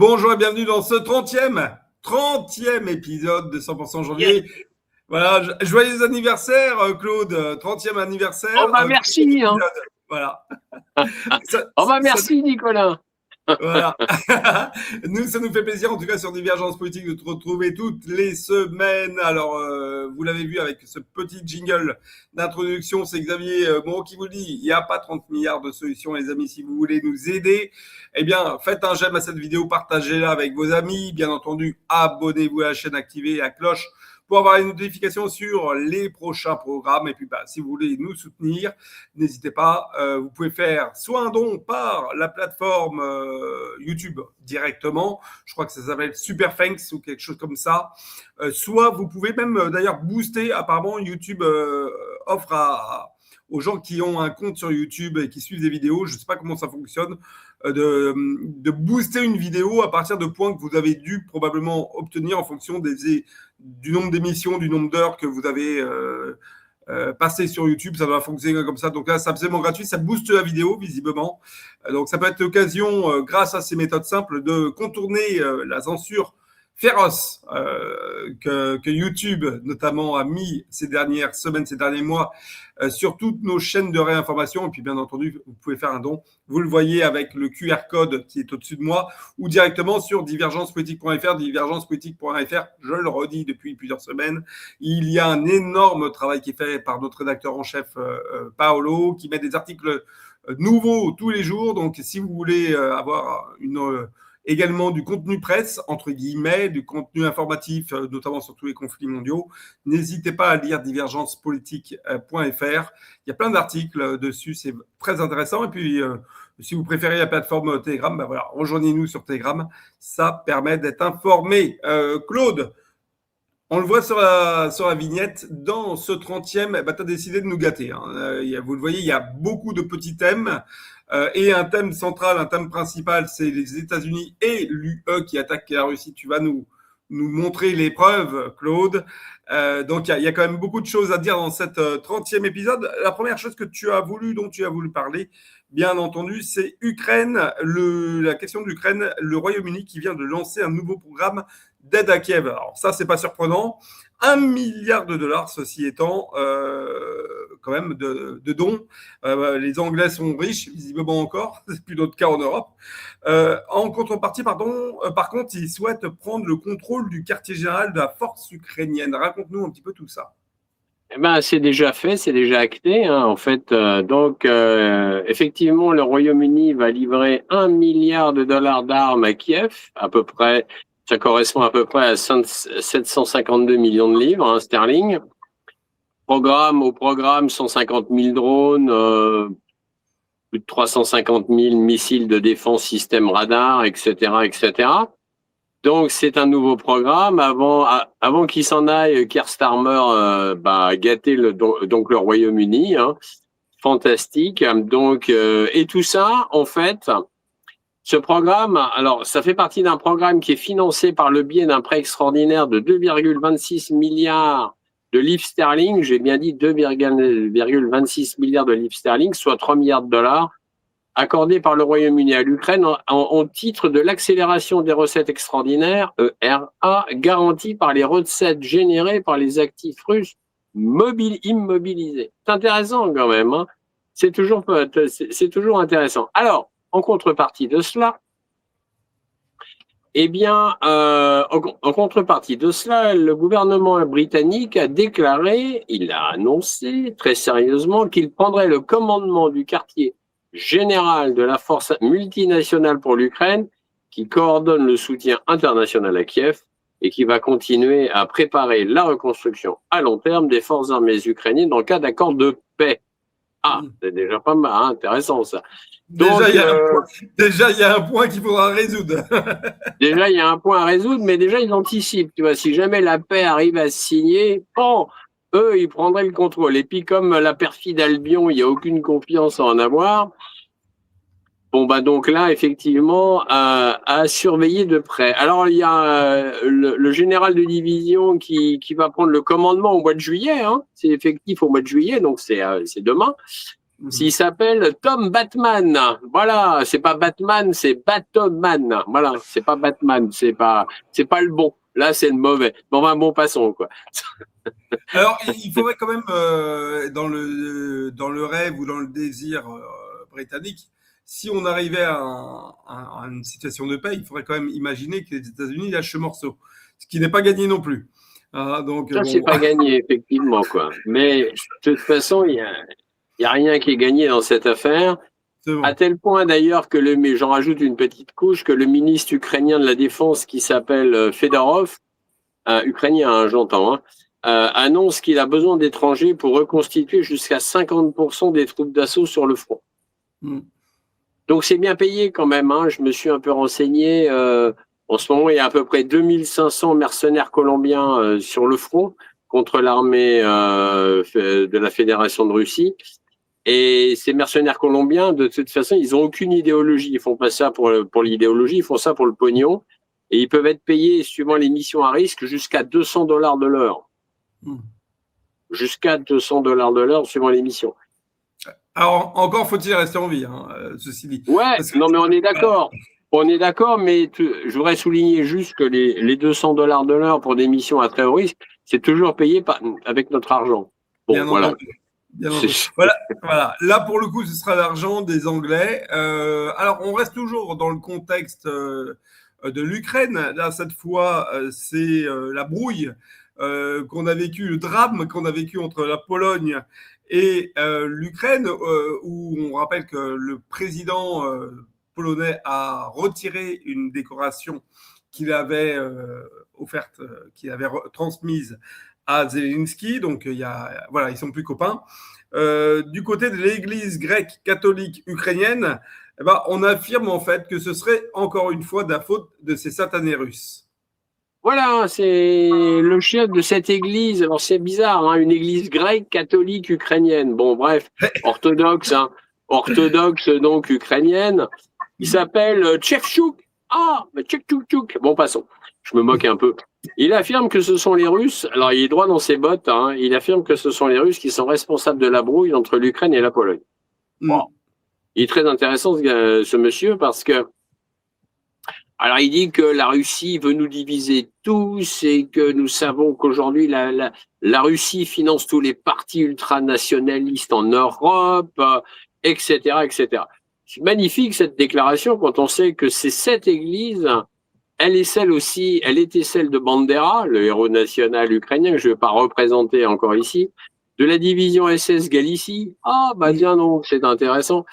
Bonjour et bienvenue dans ce 30e épisode de 100% janvier. Voilà, joyeux anniversaire Claude, 30e anniversaire. Oh bah merci. Voilà. Merci Nicolas. Voilà. Nous, ça nous fait plaisir, en tout cas sur Divergence Politique, de te retrouver toutes les semaines. Alors, vous l'avez vu avec ce petit jingle d'introduction, c'est Xavier Moreau qui vous dit, il n'y a pas 30 milliards de solutions, les amis. Si vous voulez nous aider, eh bien, faites un j'aime à cette vidéo, partagez-la avec vos amis. Bien entendu, abonnez-vous à la chaîne, activez la cloche pour avoir les notifications sur les prochains programmes. Et puis, si vous voulez nous soutenir, n'hésitez pas. Vous pouvez faire soit un don par la plateforme YouTube directement. Je crois que ça s'appelle Super Thanks ou quelque chose comme ça. Soit vous pouvez même d'ailleurs booster. Apparemment, YouTube offre aux gens qui ont un compte sur YouTube et qui suivent des vidéos, je ne sais pas comment ça fonctionne, de booster une vidéo à partir de points que vous avez dû probablement obtenir en fonction du nombre d'émissions, du nombre d'heures que vous avez passé sur YouTube. Ça doit fonctionner comme ça. Donc là, c'est absolument gratuit. Ça booste la vidéo, visiblement. Donc ça peut être l'occasion, grâce à ces méthodes simples, de contourner la censure féroce que YouTube, notamment, a mis ces dernières semaines, ces derniers mois, sur toutes nos chaînes de réinformation. Et puis, bien entendu, vous pouvez faire un don. Vous le voyez avec le QR code qui est au-dessus de moi ou directement sur divergencepolitique.fr. Divergencepolitique.fr, je le redis depuis plusieurs semaines, il y a un énorme travail qui est fait par notre rédacteur en chef, Paolo, qui met des articles nouveaux tous les jours. Donc, si vous voulez avoir également du contenu presse, entre guillemets, du contenu informatif, notamment sur tous les conflits mondiaux, n'hésitez pas à lire divergencepolitique.fr. Il y a plein d'articles dessus, c'est très intéressant. Et puis, si vous préférez la plateforme Telegram, voilà, rejoignez-nous sur Telegram. Ça permet d'être informé. Claude, on le voit sur la vignette, dans ce 30e, tu as décidé de nous gâter. Vous le voyez, il y a beaucoup de petits thèmes. Et un thème central, un thème principal, c'est les États-Unis et l'UE qui attaquent la Russie. Tu vas nous montrer les preuves, Claude. Donc, il y a quand même beaucoup de choses à dire dans cet 30e épisode. La première chose dont tu as voulu parler, bien entendu, c'est Ukraine, la question de l'Ukraine, le Royaume-Uni qui vient de lancer un nouveau programme d'aide à Kiev. Alors ça, c'est pas surprenant. 1 milliard de dollars, ceci étant, quand même, de dons. Les Anglais sont riches, visiblement encore. C'est plus notre cas en Europe. En contrepartie, par contre, ils souhaitent prendre le contrôle du quartier général de la force ukrainienne. Raconte-nous un petit peu tout ça. C'est déjà fait, c'est déjà acté. En fait, effectivement, le Royaume-Uni va livrer 1 milliard de dollars d'armes à Kiev, à peu près. Ça correspond à peu près à 752 millions de livres sterling. Au programme, 150 000 drones, plus de 350 000 missiles de défense, système radar, etc., etc. Donc, c'est un nouveau programme. Avant qu'il s'en aille, Keir Starmer gâter le Royaume-Uni. Fantastique. Donc, et tout ça, en fait, ce programme, alors, ça fait partie d'un programme qui est financé par le biais d'un prêt extraordinaire de 2,26 milliards de livres sterling. J'ai bien dit 2,26 milliards de livres sterling, soit 3 milliards de dollars, accordés par le Royaume-Uni à l'Ukraine en titre de l'accélération des recettes extraordinaires, ERA, garantie par les recettes générées par les actifs russes immobilisés. C'est intéressant quand même. C'est toujours intéressant. Alors, en contrepartie de cela, le gouvernement britannique a annoncé très sérieusement qu'il prendrait le commandement du quartier général de la force multinationale pour l'Ukraine, qui coordonne le soutien international à Kiev et qui va continuer à préparer la reconstruction à long terme des forces armées ukrainiennes dans le cas d'accord de paix. C'est déjà pas mal, intéressant ça. Déjà, il y a un point qu'il faudra résoudre. Déjà, il y a un point à résoudre, mais déjà, ils anticipent. Tu vois, si jamais la paix arrive à se signer, eux, ils prendraient le contrôle. Et puis, comme la perfide Albion, il n'y a aucune confiance à en avoir, donc là, effectivement, à surveiller de près. Alors, il y a le général de division qui va prendre le commandement au mois de juillet. C'est effectif au mois de juillet, donc c'est demain. S'il s'appelle Tom Batman, voilà, c'est pas Batman, c'est Batman, voilà, c'est pas Batman, c'est pas le bon. Là, c'est le mauvais. Bon, passons, quoi. Alors, il faudrait quand même, dans le rêve ou dans le désir britannique, si on arrivait à une situation de paix, il faudrait quand même imaginer que les États-Unis lâchent ce morceau, ce qui n'est pas gagné non plus. Ah, donc, Ça, c'est bon. pas gagné, effectivement, quoi. Mais, de toute façon, il y a rien qui est gagné dans cette affaire. C'est bon. À tel point d'ailleurs que mais j'en rajoute une petite couche, que le ministre ukrainien de la Défense qui s'appelle Fedorov, ukrainien, hein, j'entends, annonce qu'il a besoin d'étrangers pour reconstituer jusqu'à 50% des troupes d'assaut sur le front. Donc c'est bien payé quand même, hein. Je me suis un peu renseigné. En ce moment, il y a à peu près 2500 mercenaires colombiens sur le front contre l'armée de la Fédération de Russie. Et ces mercenaires colombiens, de toute façon, ils n'ont aucune idéologie. Ils font pas ça pour l'idéologie, ils font ça pour le pognon. Et ils peuvent être payés, suivant les missions à risque, jusqu'à $200 de l'heure. Jusqu'à $200 de l'heure, suivant les missions. Alors, encore faut-il rester en vie, hein, ceci dit. Ouais, non, mais on est d'accord. On est d'accord, mais je voudrais souligner juste que les $200 de l'heure pour des missions à très haut risque, c'est toujours payé avec notre argent. Bon, bien voilà. Entendu. Voilà. Là, pour le coup, ce sera l'argent des Anglais. Alors, on reste toujours dans le contexte de l'Ukraine. Là, cette fois, c'est la brouille qu'on a vécu, le drame qu'on a vécu entre la Pologne et l'Ukraine, où on rappelle que le président polonais a retiré une décoration qu'il avait offerte, qu'il avait transmise à Zelensky, donc ils sont plus copains. Du côté de l'Église grecque catholique ukrainienne, on affirme en fait que ce serait encore une fois de la faute de ces satanés russes. Voilà, c'est le chef de cette église. Alors c'est bizarre, hein, une église grecque catholique ukrainienne. Bon, bref, orthodoxe, orthodoxe donc ukrainienne. Il s'appelle Tchevchouk. Ah, mais Tchevchouk. Bon, passons. Je me moque un peu. Il affirme que ce sont les Russes. Alors il est droit dans ses bottes. Hein, il affirme que ce sont les Russes qui sont responsables de la brouille entre l'Ukraine et la Pologne. Bon. Il est très intéressant ce monsieur parce que alors, il dit que la Russie veut nous diviser tous et que nous savons qu'aujourd'hui, la Russie finance tous les partis ultranationalistes en Europe, etc., etc. C'est magnifique, cette déclaration, quand on sait que c'est cette église, elle était celle de Bandera, le héros national ukrainien, que je ne vais pas représenter encore ici, de la division SS Galicie. Ah, tiens donc, c'est intéressant.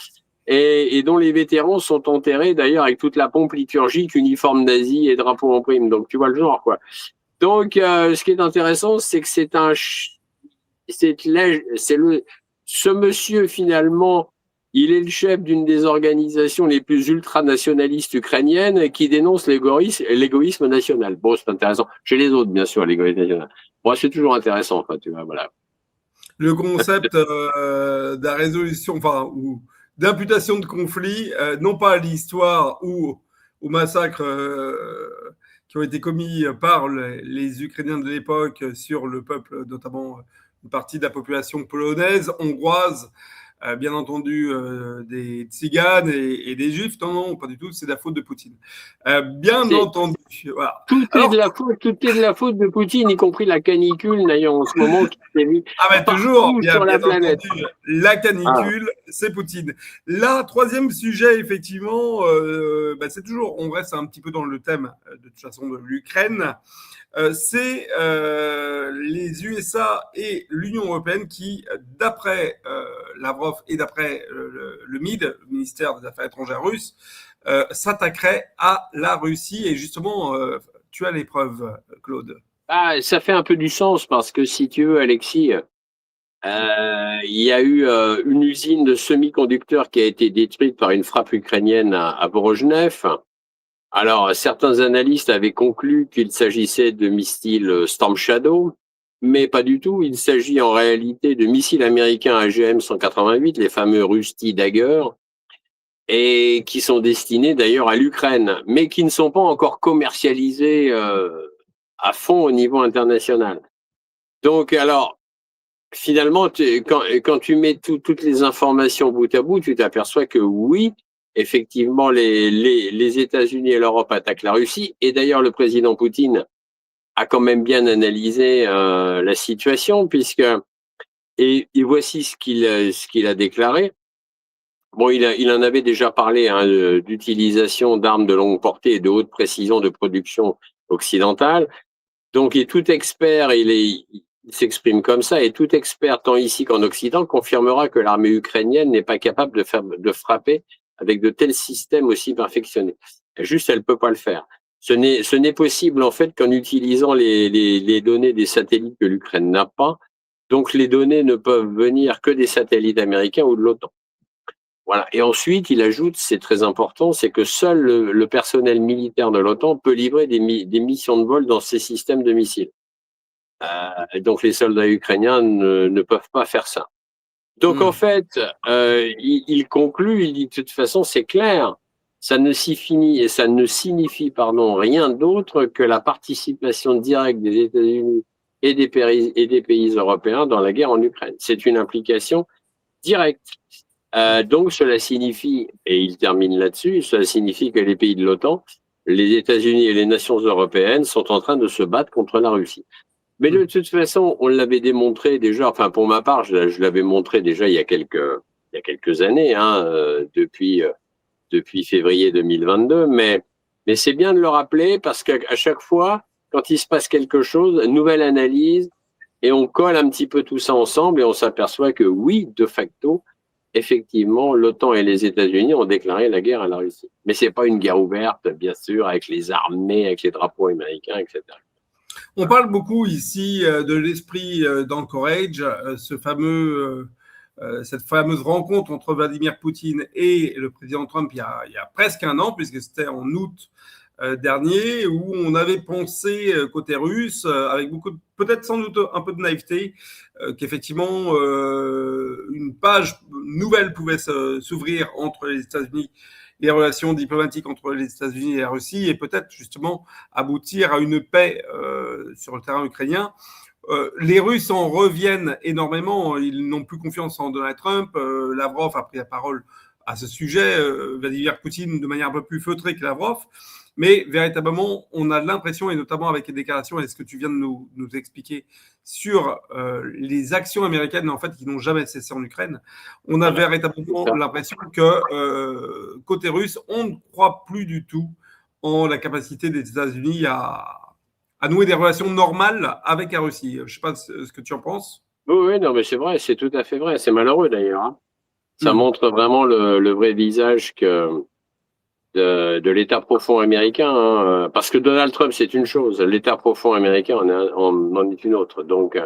Et dont les vétérans sont enterrés d'ailleurs avec toute la pompe liturgique, uniforme nazi et drapeau en prime. Donc tu vois le genre, quoi. Donc ce qui est intéressant, c'est que ce monsieur finalement, il est le chef d'une des organisations les plus ultranationalistes ukrainiennes qui dénonce l'égoïsme national. Bon, c'est intéressant. Chez les autres, bien sûr, l'égoïsme national. Bon, c'est toujours intéressant, enfin, tu vois, voilà. Le concept de la résolution, ou d'imputation de conflits, non pas à l'histoire ou aux massacres qui ont été commis par les Ukrainiens de l'époque sur le peuple, notamment une partie de la population polonaise, hongroise, bien entendu des tziganes et des juifs. Non, pas du tout, c'est de la faute de Poutine. Bien entendu. Voilà. Tout est de la faute de Poutine, y compris la canicule, d'ailleurs, en ce moment, qui s'est mis toujours, sur la planète. Entendu, la canicule, c'est Poutine. Là, troisième sujet, effectivement, c'est toujours, on reste un petit peu dans le thème, de toute façon, de l'Ukraine. C'est les USA et l'Union européenne qui, d'après Lavrov et d'après le MID, le ministère des Affaires étrangères russe, s'attaqueraient à la Russie. Et justement, tu as les preuves, Claude. Ça fait un peu du sens parce que si tu veux, Alexis, il y a eu une usine de semi-conducteurs qui a été détruite par une frappe ukrainienne à Vorojnev. Alors, certains analystes avaient conclu qu'il s'agissait de missiles Storm Shadow, mais pas du tout. Il s'agit en réalité de missiles américains AGM-188, les fameux Rusty Dagger, et qui sont destinés d'ailleurs à l'Ukraine, mais qui ne sont pas encore commercialisés à fond au niveau international. Donc, alors, finalement, quand tu mets toutes les informations bout à bout, tu t'aperçois que oui, effectivement, les États-Unis et l'Europe attaquent la Russie. Et d'ailleurs, le président Poutine a quand même bien analysé la situation, et voici ce qu'il a déclaré. Bon, il en avait déjà parlé d'utilisation d'armes de longue portée et de haute précision de production occidentale. Donc, et tout expert, il s'exprime comme ça, et tout expert, tant ici qu'en Occident, confirmera que l'armée ukrainienne n'est pas capable de frapper avec de tels systèmes aussi perfectionnés. Juste, elle peut pas le faire. Ce n'est possible, en fait, qu'en utilisant les données des satellites que l'Ukraine n'a pas. Donc, les données ne peuvent venir que des satellites américains ou de l'OTAN. Voilà. Et ensuite, il ajoute, c'est très important, c'est que seul le personnel militaire de l'OTAN peut livrer des missions de vol dans ces systèmes de missiles. Donc les soldats ukrainiens ne peuvent pas faire ça. Donc en fait, il conclut, il dit de toute façon, c'est clair, ça ne signifie rien d'autre que la participation directe des États-Unis et des pays européens dans la guerre en Ukraine. C'est une implication directe. Donc cela signifie, et il termine là-dessus, cela signifie que les pays de l'OTAN, les États-Unis et les nations européennes sont en train de se battre contre la Russie. Mais de toute façon, on l'avait démontré déjà, enfin pour ma part, je l'avais montré déjà il y a quelques années, depuis février 2022, mais c'est bien de le rappeler parce qu'à chaque fois, quand il se passe quelque chose, nouvelle analyse, et on colle un petit peu tout ça ensemble et on s'aperçoit que oui, de facto, effectivement, l'OTAN et les États-Unis ont déclaré la guerre à la Russie. Mais c'est pas une guerre ouverte, bien sûr, avec les armées, avec les drapeaux américains, etc. On parle beaucoup ici de l'esprit d'Anchorage, cette fameuse rencontre entre Vladimir Poutine et le président Trump il y a presque un an, puisque c'était en août dernier, où on avait pensé côté russe, avec peut-être sans doute un peu de naïveté, qu'effectivement une page nouvelle pouvait s'ouvrir entre les États-Unis, les relations diplomatiques entre les États-Unis et la Russie, et peut-être justement aboutir à une paix sur le terrain ukrainien. Les Russes en reviennent énormément, ils n'ont plus confiance en Donald Trump. Lavrov a pris la parole à ce sujet, Vladimir Poutine de manière un peu plus feutrée que Lavrov. Mais véritablement, on a l'impression, et notamment avec les déclarations et ce que tu viens de nous expliquer sur les actions américaines, en fait, qui n'ont jamais cessé en Ukraine, on a véritablement l'impression que côté russe, on ne croit plus du tout en la capacité des États-Unis à nouer des relations normales avec la Russie. Je ne sais pas ce que tu en penses. Oui, non, mais c'est vrai, c'est tout à fait vrai. C'est malheureux d'ailleurs. Ça montre vraiment le vrai visage de l'État profond américain, parce que Donald Trump, c'est une chose, l'État profond américain en est une autre. Donc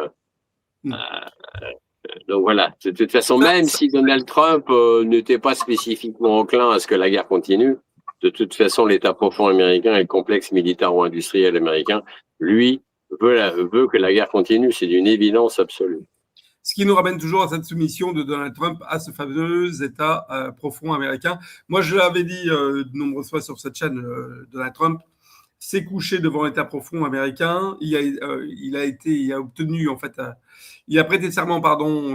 voilà, de toute façon, même si Donald Trump n'était pas spécifiquement enclin à ce que la guerre continue, de toute façon, l'État profond américain et le complexe militaro-industriel américain, lui, veut que la guerre continue. C'est d'une évidence absolue. Ce qui nous ramène toujours à cette soumission de Donald Trump à ce fameux État profond américain. Moi, je l'avais dit de nombreuses fois sur cette chaîne, Donald Trump s'est couché devant l'État profond américain. Il a obtenu, en fait, il a prêté serment,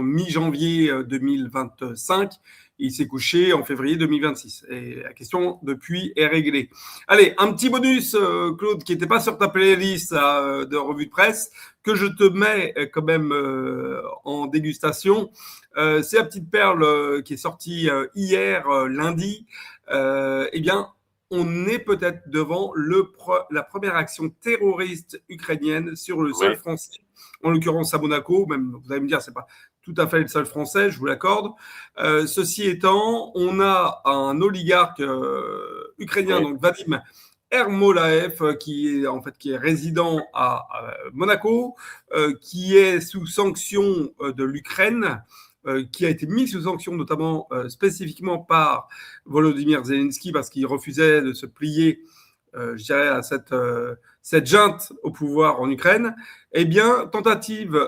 mi-janvier 2025. Il s'est couché en février 2026. Et la question, depuis, est réglée. Allez, un petit bonus, Claude, qui n'était pas sur ta playlist de revue de presse, que je te mets quand même en dégustation. C'est la petite perle qui est sortie hier, lundi. Eh bien, on est peut-être devant la première action terroriste ukrainienne sur le sol français, en l'occurrence à Monaco. Même, vous allez me dire, c'est pas tout à fait le sol français, je vous l'accorde. Ceci étant, on a un oligarque ukrainien, donc Vadim Ermolaev, qui est résident à Monaco, qui est sous sanction de l'Ukraine, qui a été mis sous sanction notamment spécifiquement par Volodymyr Zelensky parce qu'il refusait de se plier, je dirais, à cette junte au pouvoir en Ukraine. Eh bien, tentative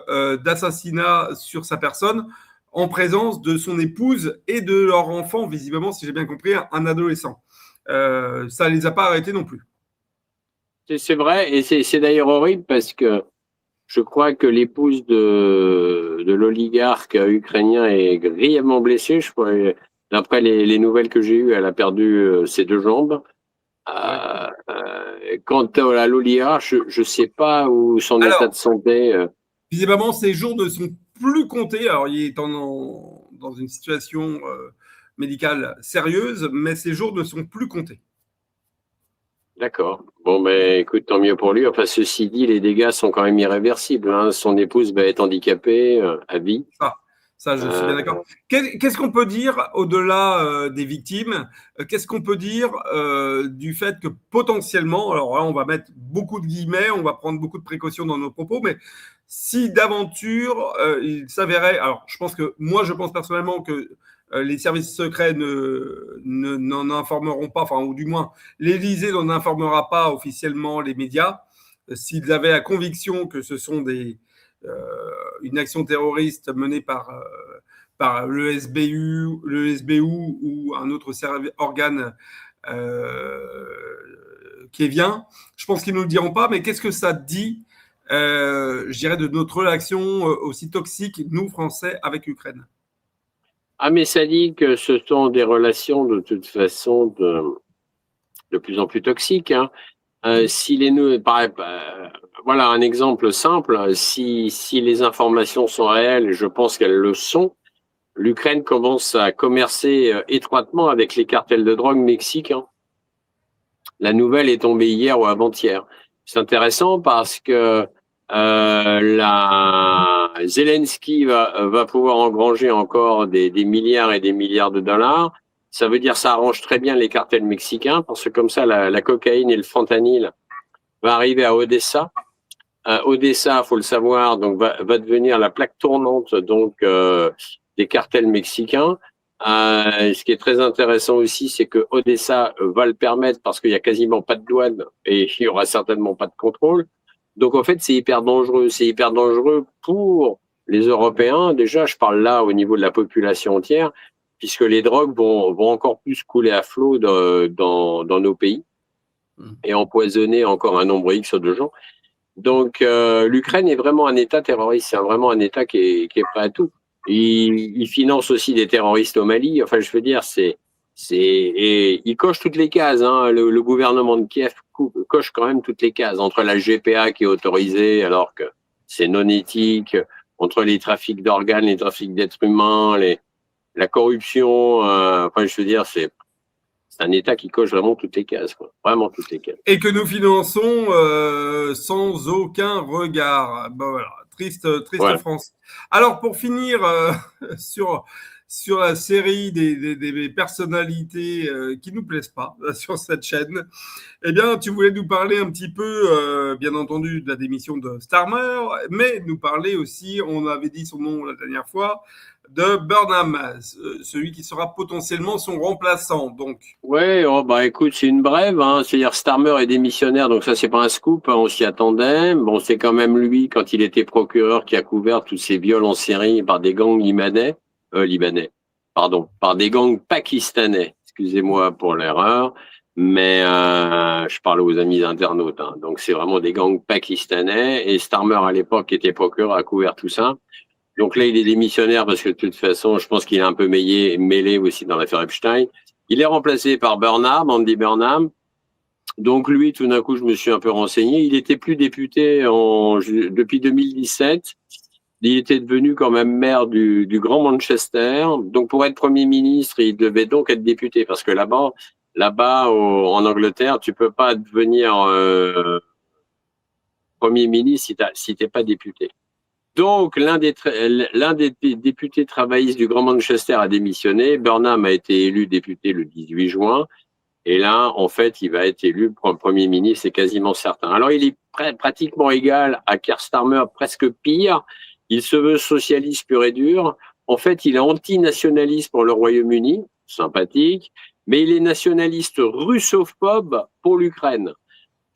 d'assassinat sur sa personne en présence de son épouse et de leur enfant, visiblement, si j'ai bien compris, un adolescent. Ça ne les a pas arrêtés non plus. C'est vrai, et c'est d'ailleurs horrible parce que Je crois que l'épouse de l'oligarque ukrainien est grièvement blessée. D'après les nouvelles que j'ai eues, elle a perdu ses 2 jambes. Quant à l'oligarque, je ne sais pas où son état de santé. Visiblement, ses jours ne sont plus comptés. Alors, il est dans une situation médicale sérieuse, mais ses jours ne sont plus comptés. D'accord. Bon, ben, écoute, tant mieux pour lui. Enfin, ceci dit, les dégâts sont quand même irréversibles, hein. Son épouse va être handicapée à vie. Ça, je suis bien d'accord. Qu'est-ce qu'on peut dire au-delà des victimes? Qu'est-ce qu'on peut dire du fait que potentiellement, alors là, on va mettre beaucoup de guillemets, on va prendre beaucoup de précautions dans nos propos, mais si d'aventure il s'avérait, alors je pense personnellement que les services secrets n'en informeront pas, enfin, ou du moins l'Élysée n'en informera pas officiellement les médias. S'ils avaient la conviction que ce sont une action terroriste menée par le SBU ou un autre organe qui vient, je pense qu'ils ne nous le diront pas, mais qu'est-ce que ça dit, je dirais, de notre relation aussi toxique, nous, Français, avec l'Ukraine? Ah, mais ça dit que ce sont des relations de toute façon de plus en plus toxiques, hein. Voilà un exemple simple. Si les informations sont réelles, et je pense qu'elles le sont, l'Ukraine commence à commercer étroitement avec les cartels de drogue mexicains. La nouvelle est tombée hier ou avant-hier. C'est intéressant parce que Zelensky va pouvoir engranger encore des milliards et des milliards de dollars. Ça veut dire ça arrange très bien les cartels mexicains parce que comme ça, la cocaïne et le fentanyl va arriver à Odessa. Odessa, faut le savoir, donc va devenir la plaque tournante donc des cartels mexicains. Ce qui est très intéressant aussi, c'est que Odessa va le permettre parce qu'il y a quasiment pas de douane et il y aura certainement pas de contrôle. Donc en fait, c'est hyper dangereux. C'est hyper dangereux pour les Européens. Déjà, je parle là au niveau de la population entière, puisque les drogues vont encore plus couler à flot dans nos pays et empoisonner encore un nombre X de gens. Donc l'Ukraine est vraiment un État terroriste. C'est vraiment un État qui est prêt à tout. Il finance aussi des terroristes au Mali. Enfin, je veux dire, et il coche toutes les cases, hein. Le gouvernement de Kiev coche quand même toutes les cases entre la GPA qui est autorisée alors que c'est non éthique, entre les trafics d'organes, les trafics d'êtres humains, la corruption. Enfin, je veux dire, c'est un État qui coche vraiment toutes les cases, quoi. Vraiment toutes les cases. Et que nous finançons sans aucun regard. Ben voilà, triste voilà. France. Alors, pour finir sur la série des personnalités qui nous plaisent pas sur cette chaîne, eh bien, tu voulais nous parler un petit peu, bien entendu, de la démission de Starmer, mais nous parler aussi, on avait dit son nom la dernière fois, de Burnham, celui qui sera potentiellement son remplaçant. Donc. Ouais, oh bah écoute, c'est une brève, hein. C'est-à-dire Starmer est démissionnaire, donc ça c'est pas un scoop, hein, on s'y attendait. Bon, c'est quand même lui, quand il était procureur, qui a couvert tous ces viols en série par des gangs par des gangs pakistanais. Excusez-moi pour l'erreur, mais je parle aux amis internautes, hein. Donc c'est vraiment des gangs pakistanais, et Starmer à l'époque qui était procureur a couvert tout ça. Donc là, il est démissionnaire parce que de toute façon, je pense qu'il est un peu mêlé aussi dans l'affaire Epstein. Il est remplacé par Andy Burnham. Donc lui, tout d'un coup, je me suis un peu renseigné. Il était plus député depuis 2017. Il était devenu quand même maire du Grand Manchester. Donc pour être Premier ministre, il devait donc être député parce que là-bas en Angleterre, tu peux pas devenir Premier ministre si t'es pas député. Donc, l'un des députés travaillistes du Grand Manchester a démissionné. Burnham a été élu député le 18 juin. Et là, en fait, il va être élu Premier ministre, c'est quasiment certain. Alors, il est pratiquement égal à Keir Starmer, presque pire. Il se veut socialiste pur et dur. En fait, il est anti-nationaliste pour le Royaume-Uni, sympathique. Mais il est nationaliste russophobe pour l'Ukraine.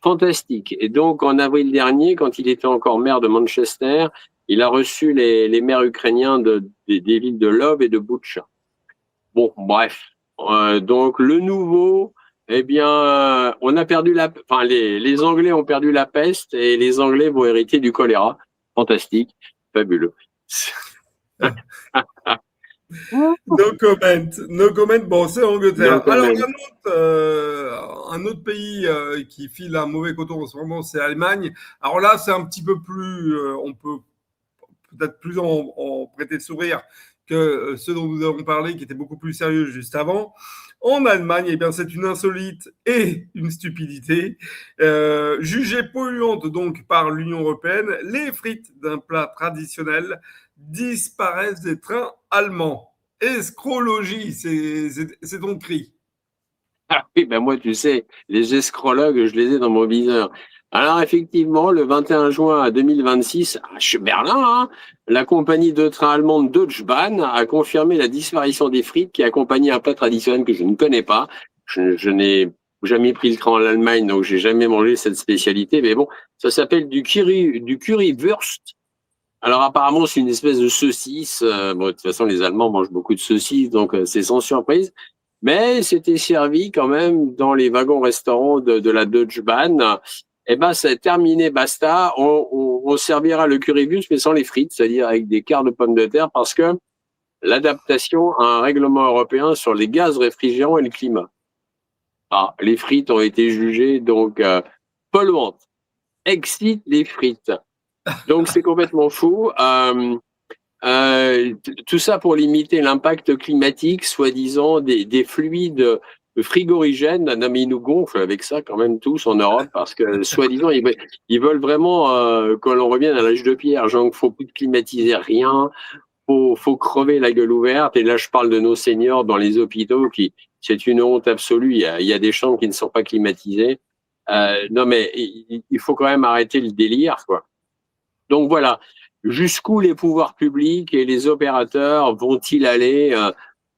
Fantastique. Et donc, en avril dernier, quand il était encore maire de Manchester, il a reçu les maires ukrainiens des villes de Lvov et de Boutcha. Bon, bref. Donc, le nouveau, eh bien, on a perdu les Anglais ont perdu la peste et les Anglais vont hériter du choléra. fantastique, fabuleux. No comment, no comment. Bon, c'est l'Angleterre. Donc, Alors, un autre pays qui file un mauvais coton en ce moment, c'est l'Allemagne. Alors là, c'est un petit peu plus, on peut peut-être plus en prêter le sourire que ceux dont nous avons parlé, qui étaient beaucoup plus sérieux juste avant. En Allemagne, eh bien, c'est une insolite et une stupidité. Jugées polluantes donc par l'Union européenne, les frites d'un plat traditionnel disparaissent des trains allemands. Escrologie, c'est ton cri. ah oui, ben moi, tu sais, les escrologues, je les ai dans mon viseur. Alors, effectivement, le 21 juin 2026, à Berlin, hein, la compagnie de train allemande Deutsche Bahn a confirmé la disparition des frites qui accompagnaient un plat traditionnel que je ne connais pas. Je n'ai jamais pris le train en Allemagne, donc j'ai jamais mangé cette spécialité. Mais bon, ça s'appelle du Currywurst. Alors, apparemment, c'est une espèce de saucisse. Bon, de toute façon, les Allemands mangent beaucoup de saucisses, donc c'est sans surprise. Mais c'était servi quand même dans les wagons-restaurants de la Deutsche Bahn. Eh ben, c'est terminé, basta. On servira le currywurst, mais sans les frites, c'est-à-dire avec des quarts de pommes de terre, parce que l'adaptation à un règlement européen sur les gaz réfrigérants et le climat. Ah, les frites ont été jugées donc polluantes. Excite les frites. Donc c'est complètement fou. Tout ça pour limiter l'impact climatique, soi-disant, des fluides frigorigènes. Non, mais ils nous gonflent avec ça quand même tous en Europe parce que, soi-disant, ils veulent vraiment que l'on revienne à l'âge de pierre. Genre, faut plus climatiser rien, faut crever la gueule ouverte. Et là, je parle de nos seniors dans les hôpitaux qui, c'est une honte absolue. Il y a des chambres qui ne sont pas climatisées. Non, mais il faut quand même arrêter le délire, quoi. Donc voilà. Jusqu'où les pouvoirs publics et les opérateurs vont-ils aller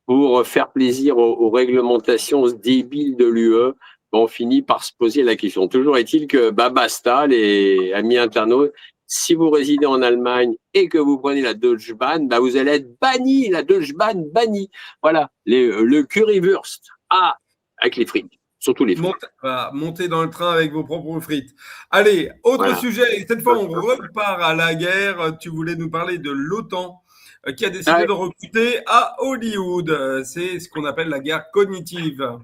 pour faire plaisir aux réglementations débiles de l'UE? On finit par se poser la question. Toujours est-il que basta, les amis internautes, si vous résidez en Allemagne et que vous prenez la Deutsche Bahn, vous allez être banni, la Deutsche Bahn bannie. Voilà, le currywurst, avec les frites. Surtout les frites. Montez dans le train avec vos propres frites. Allez, autre sujet. Cette fois, on repart à la guerre. Tu voulais nous parler de l'OTAN qui a décidé de recruter à Hollywood. C'est ce qu'on appelle la guerre cognitive.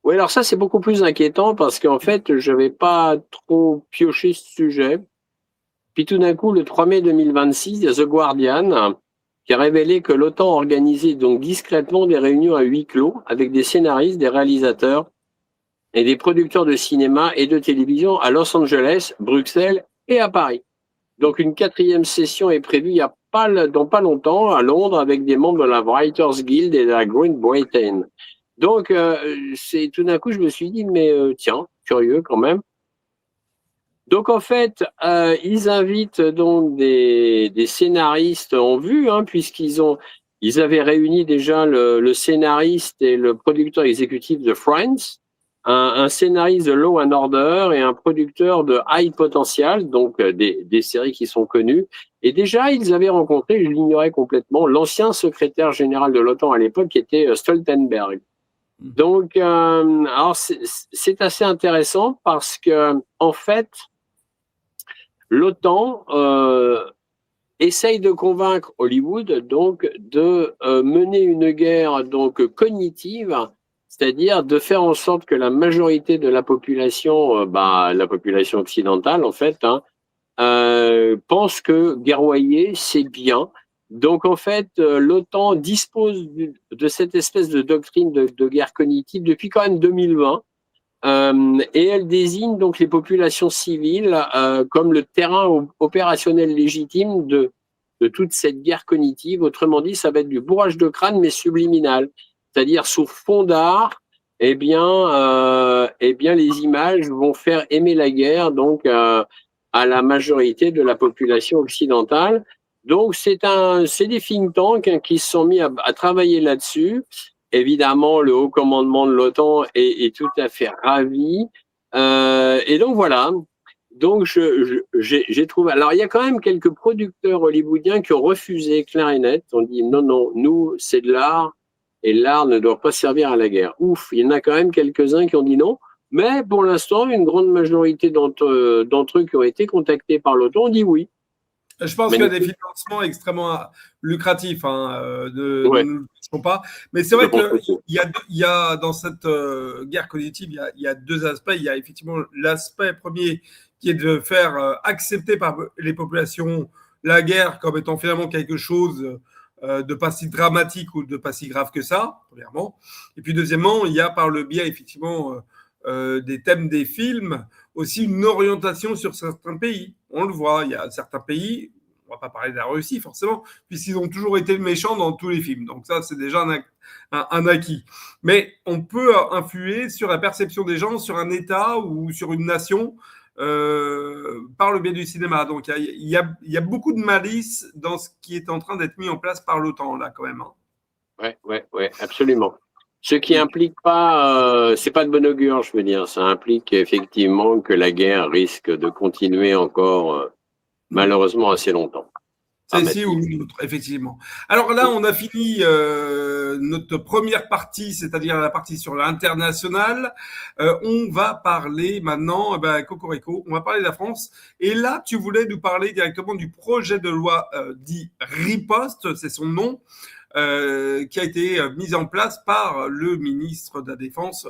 Oui, alors ça, c'est beaucoup plus inquiétant parce qu'en fait, je n'avais pas trop pioché ce sujet. Puis tout d'un coup, le 3 mai 2026, il y a The Guardian qui a révélé que l'OTAN organisait donc discrètement des réunions à huis clos avec des scénaristes, des réalisateurs et des producteurs de cinéma et de télévision à Los Angeles, Bruxelles et à Paris. Donc une 4e session est prévue dans pas longtemps à Londres avec des membres de la Writers Guild et de la Great Britain. Donc c'est tout d'un coup je me suis dit mais tiens, curieux quand même. Donc en fait ils invitent donc des scénaristes en vue puisqu'ils avaient réuni déjà le scénariste et le producteur exécutif de Friends, un scénariste de Law and Order et un producteur de High Potential, donc des séries qui sont connues. Et déjà, ils avaient rencontré, je l'ignorais complètement, l'ancien secrétaire général de l'OTAN à l'époque, qui était Stoltenberg. Donc, alors c'est assez intéressant parce que, en fait, l'OTAN essaye de convaincre Hollywood donc de mener une guerre donc cognitive, c'est-à-dire de faire en sorte que la majorité de la population, la population occidentale en fait, pense que guerroyer c'est bien. Donc en fait, l'OTAN dispose de cette espèce de doctrine de guerre cognitive depuis quand même 2020. Et elle désigne donc les populations civiles comme le terrain opérationnel légitime de toute cette guerre cognitive. Autrement dit, ça va être du bourrage de crâne, mais subliminal. C'est-à-dire, sous fond d'art, eh bien, les images vont faire aimer la guerre donc à la majorité de la population occidentale. Donc, c'est des think tanks qui se sont mis à travailler là-dessus. Évidemment, le haut commandement de l'OTAN est tout à fait ravi. Et donc voilà. Donc j'ai trouvé. Alors il y a quand même quelques producteurs hollywoodiens qui ont refusé clair et net. On dit non, nous c'est de l'art et l'art ne doit pas servir à la guerre. Ouf, il y en a quand même quelques-uns qui ont dit non. Mais pour l'instant, une grande majorité d'entre eux qui ont été contactés par l'OTAN ont dit oui. Je pense qu'il y a des Magnifique. financements extrêmement lucratifs, hein, ne Ouais, nous le cachons pas. Mais c'est je vrai pense qu'il aussi. y a dans cette guerre cognitive, il y a deux aspects. Il y a effectivement l'aspect premier qui est de faire accepter par les populations la guerre comme étant finalement quelque chose de pas si dramatique ou de pas si grave que ça, premièrement. Et puis deuxièmement, il y a par le biais effectivement des thèmes des films aussi une orientation sur certains pays. On le voit, il y a certains pays, on va pas parler de la Russie forcément, puisqu'ils ont toujours été le méchant dans tous les films. Donc ça, c'est déjà un acquis. Mais on peut influer sur la perception des gens, sur un État ou sur une nation par le biais du cinéma. Donc il y a beaucoup de malice dans ce qui est en train d'être mis en place par l'OTAN, là, quand même. Hein. Ouais, absolument. Ce qui implique pas, c'est pas de bon augure, je veux dire. Ça implique effectivement que la guerre risque de continuer encore, malheureusement, assez longtemps. Ah, Celle-ci ou Mathis. une autre, effectivement. Alors là, on a fini notre première partie, c'est-à-dire la partie sur l'international. On va parler maintenant, Cocorico, on va parler de la France. Et là, tu voulais nous parler directement du projet de loi dit Riposte, c'est son nom, qui a été mis en place par le ministre de la Défense,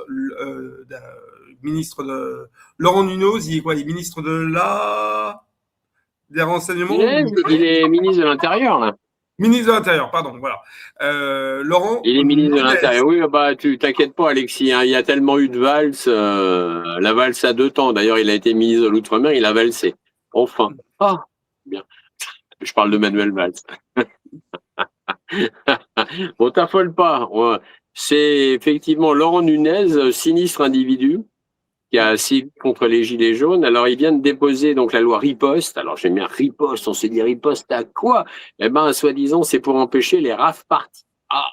ministre de Laurent Nunez, il est quoi? Il est ministre de la des renseignements ou Il est ministre de l'Intérieur, là. ministre de l'Intérieur, pardon, voilà. Laurent Il est ministre de Nunez. l'Intérieur. Oui, bah, tu t'inquiètes pas, Alexis, hein. Il y a tellement eu de valses, la valse à 2 temps. D'ailleurs, il a été ministre de l'Outre-mer, il a valsé. Enfin. Ah, bien. Je parle de Manuel Valls. Bon, t'affole pas. Ouais. C'est effectivement Laurent Nunez, sinistre individu, qui a sévi contre les Gilets jaunes. Alors, il vient de déposer donc la loi Riposte. Alors, j'aime bien Riposte. On s'est dit Riposte à quoi? Eh ben, soi-disant, c'est pour empêcher les rave-parties. Ah,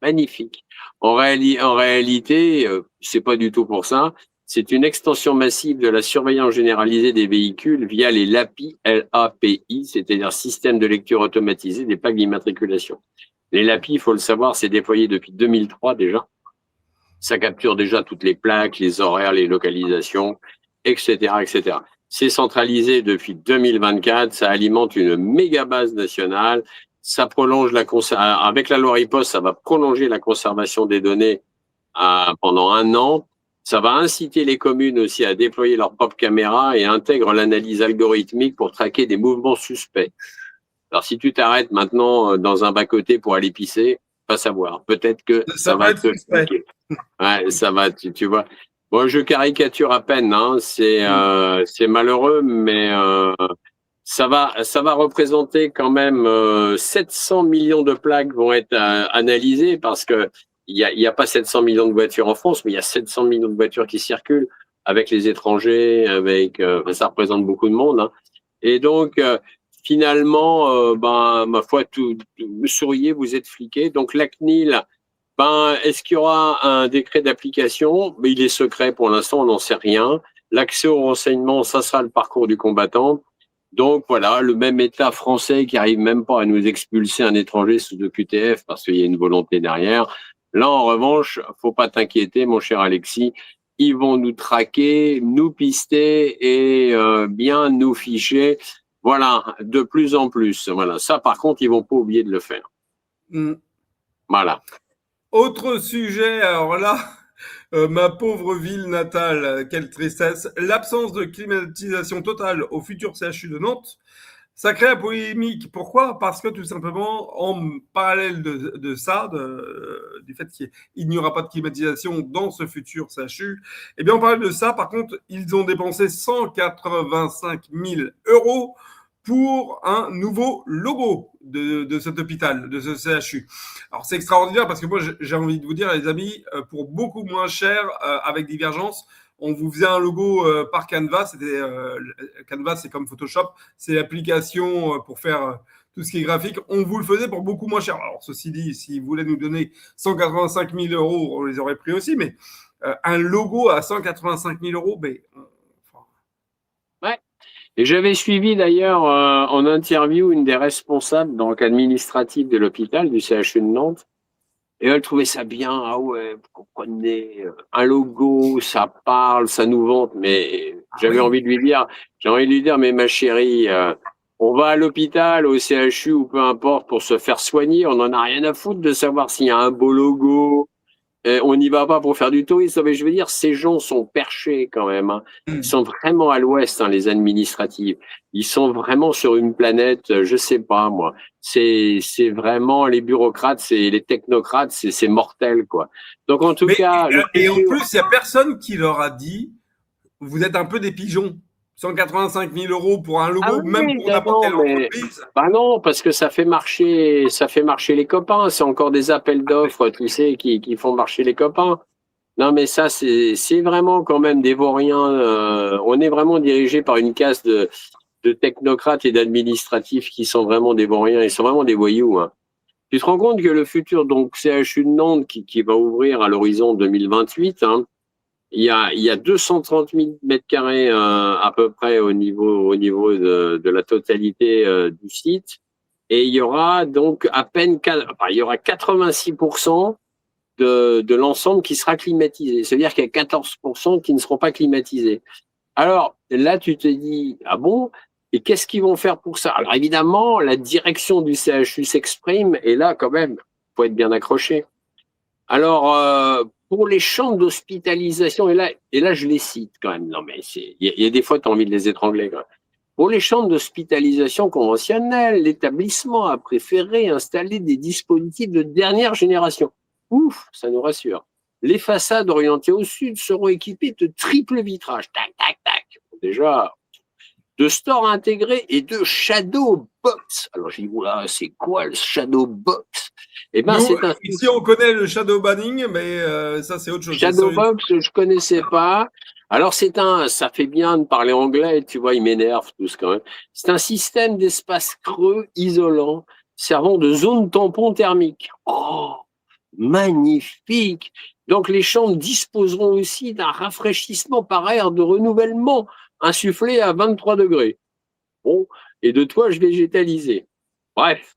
magnifique. En réalité, c'est pas du tout pour ça. C'est une extension massive de la surveillance généralisée des véhicules via les LAPI, L-A-P-I, c'est-à-dire système de lecture automatisé des plaques d'immatriculation. Les LAPI, il faut le savoir, c'est déployé depuis 2003 déjà. Ça capture déjà toutes les plaques, les horaires, les localisations, etc., etc. C'est centralisé depuis 2024. Ça alimente une méga base nationale. Ça prolonge avec la loi Riposte, ça va prolonger la conservation des données pendant 1 an. Ça va inciter les communes aussi à déployer leurs propres caméras et intègre l'analyse algorithmique pour traquer des mouvements suspects. Alors, si tu t'arrêtes maintenant dans un bas-côté pour aller pisser, pas savoir. Peut-être que Ça ça va va être te suspect. fliquer. Ouais, ça va, tu vois. Bon, je caricature à peine, hein. C'est malheureux, mais ça va représenter quand même 700 millions de plaques vont être analysées parce que il y a pas 700 millions de voitures en France, mais il y a 700 millions de voitures qui circulent avec les étrangers, avec ça représente beaucoup de monde, hein. Et donc finalement, ben ma foi, vous souriez, vous êtes fliqué. Donc la CNIL, ben est-ce qu'il y aura un décret d'application? Ben, il est secret pour l'instant, on n'en sait rien. L'accès au renseignement, ça sera le parcours du combattant. Donc voilà, le même État français qui arrive même pas à nous expulser un étranger sous OQTF parce qu'il y a une volonté derrière. Là, en revanche, faut pas t'inquiéter, mon cher Alexis. Ils vont nous traquer, nous pister et bien nous ficher. Voilà, de plus en plus. Voilà, ça, par contre, ils vont pas oublier de le faire. Mm. Voilà. Autre sujet, alors là, ma pauvre ville natale, quelle tristesse. L'absence de climatisation totale au futur CHU de Nantes, ça crée la polémique. Pourquoi? Parce que tout simplement, en parallèle de ça, du fait qu'il n'y aura pas de climatisation dans ce futur CHU, eh bien, en parallèle de ça, par contre, ils ont dépensé 185 000 euros pour un nouveau logo de cet hôpital, de ce CHU. Alors c'est extraordinaire parce que moi j'ai envie de vous dire les amis, pour beaucoup moins cher, avec Divergence, on vous faisait un logo par Canva. C'était Canva, c'est comme Photoshop, c'est l'application pour faire tout ce qui est graphique. On vous le faisait pour beaucoup moins cher. Alors ceci dit, s'ils voulaient nous donner 185 000 euros, on les aurait pris aussi, mais un logo à 185 000 euros, ben, Ouais. Et j'avais suivi d'ailleurs en interview une des responsables donc administrative de l'hôpital du CHU de Nantes. Et elle trouvait ça bien. Ah ouais, vous comprenez, un logo, ça parle, ça nous vante. Mais ah j'avais oui, envie de lui dire, mais ma chérie, On va à l'hôpital, au CHU ou peu importe pour se faire soigner. On n'en a rien à foutre de savoir s'il y a un beau logo. On n'y va pas pour faire du tourisme. Mais je veux dire, ces gens sont perchés quand même, hein. Ils sont vraiment à l'ouest, hein, les administratifs. Ils sont vraiment sur une planète, je sais pas moi. C'est vraiment les bureaucrates, c'est les technocrates, c'est mortel quoi. Donc en tout Mais, cas, le et en futur. plus, il n'y a personne qui leur a dit, vous êtes un peu des pigeons. 185 000 euros pour un Ah logo, même oui, pour ben n'importe non, quelle mais entreprise. bah non, parce que ça fait marcher les copains. C'est encore des appels d'offres, tu sais, qui font marcher les copains. Non, mais ça, c'est vraiment quand même des vauriens. On est vraiment dirigé par une caste de technocrates et d'administratifs qui sont vraiment des vauriens. Ils sont vraiment des voyous, hein. Tu te rends compte que le futur, donc CHU de Nantes, qui va ouvrir à l'horizon 2028, hein, il y a 230 000 mètres carrés à peu près au niveau de la totalité du site. Et il y aura donc à peine, enfin, il y aura 86% de l'ensemble qui sera climatisé. C'est-à-dire qu'il y a 14% qui ne seront pas climatisés. Alors là, tu te dis, ah bon? Et qu'est-ce qu'ils vont faire pour ça? Alors évidemment, la direction du CHU s'exprime, et là, quand même, faut être bien accroché. Alors, pour les chambres d'hospitalisation, et là, je les cite quand même. Non, mais il y a des fois, tu as envie de les étrangler, quand même. Pour les chambres d'hospitalisation conventionnelles, l'établissement a préféré installer des dispositifs de dernière génération. Ouf, ça nous rassure. Les façades orientées au sud seront équipées de triple vitrage. Tac, tac, tac. Déjà, de stores intégrés et de shadow box. Alors j'ai dit, oula, c'est quoi le shadow box? Eh ben, Nous, c'est un ici, on connaît le shadow banning, mais ça, c'est autre chose. shadow box, je connaissais pas. Alors ça fait bien de parler anglais, tu vois, ils m'énervent tous quand même. C'est un système d'espace creux isolant servant de zone tampon thermique. Oh, magnifique! Donc les chambres disposeront aussi d'un rafraîchissement par air de renouvellement insufflé à 23 degrés. Bon, et de toits végétalisés. Bref.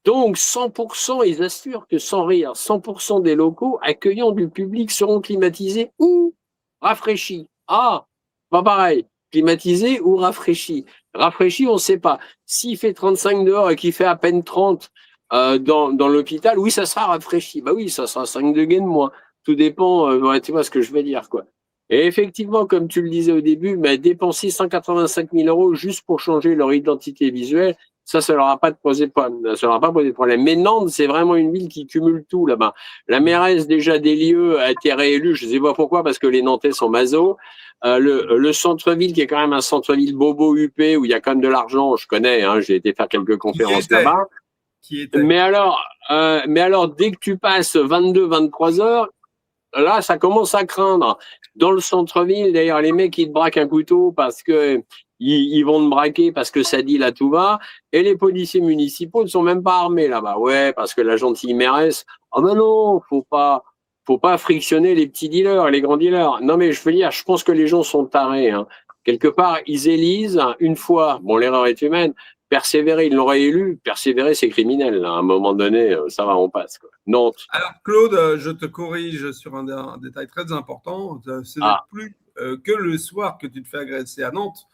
Donc 100%, ils assurent que sans rire, 100% des locaux accueillant du public seront climatisés ou rafraîchis. Ah, pas pareil. Climatisés ou rafraîchis. Rafraîchis, on ne sait pas. S'il fait 35 dehors et qu'il fait à peine 30 dans l'hôpital, oui, ça sera rafraîchi. Bah oui, ça sera 5 degrés de moins. Tout dépend, ouais, tu vois ce que je veux dire, quoi. Et effectivement, comme tu le disais au début, mais dépenser 185 000 euros juste pour changer leur identité visuelle, ça leur a pas posé de problème. Ça leur a pas posé de problème. Mais Nantes, c'est vraiment une ville qui cumule tout là-bas. La mairesse déjà des lieux a été réélue. Je ne sais pas pourquoi, parce que les Nantais sont masos. Le centre-ville, qui est quand même un centre-ville bobo huppé, où il y a quand même de l'argent, je connais, hein, j'ai été faire quelques conférences là-bas. Qui était. Mais alors, dès que tu passes 22-23 heures, là, ça commence à craindre. Dans le centre-ville, d'ailleurs, les mecs, ils te braquent un couteau parce que ils vont te braquer parce que ça dit là tout va. Et les policiers municipaux ne sont même pas armés là-bas. Ouais, parce que la gentille mairesse, oh ben non, faut pas frictionner les petits dealers, les grands dealers. Non, mais je veux dire, je pense que les gens sont tarés, hein. Quelque part, ils élisent une fois. Bon, l'erreur est humaine. Persévérer, ils l'auraient élu. Persévérer, c'est criminel, là. À un moment donné, ça va, on passe, quoi. Nantes. Alors, Claude, je te corrige sur un détail très important. Ce n'est Ah, plus que le soir que tu te fais agresser à Nantes.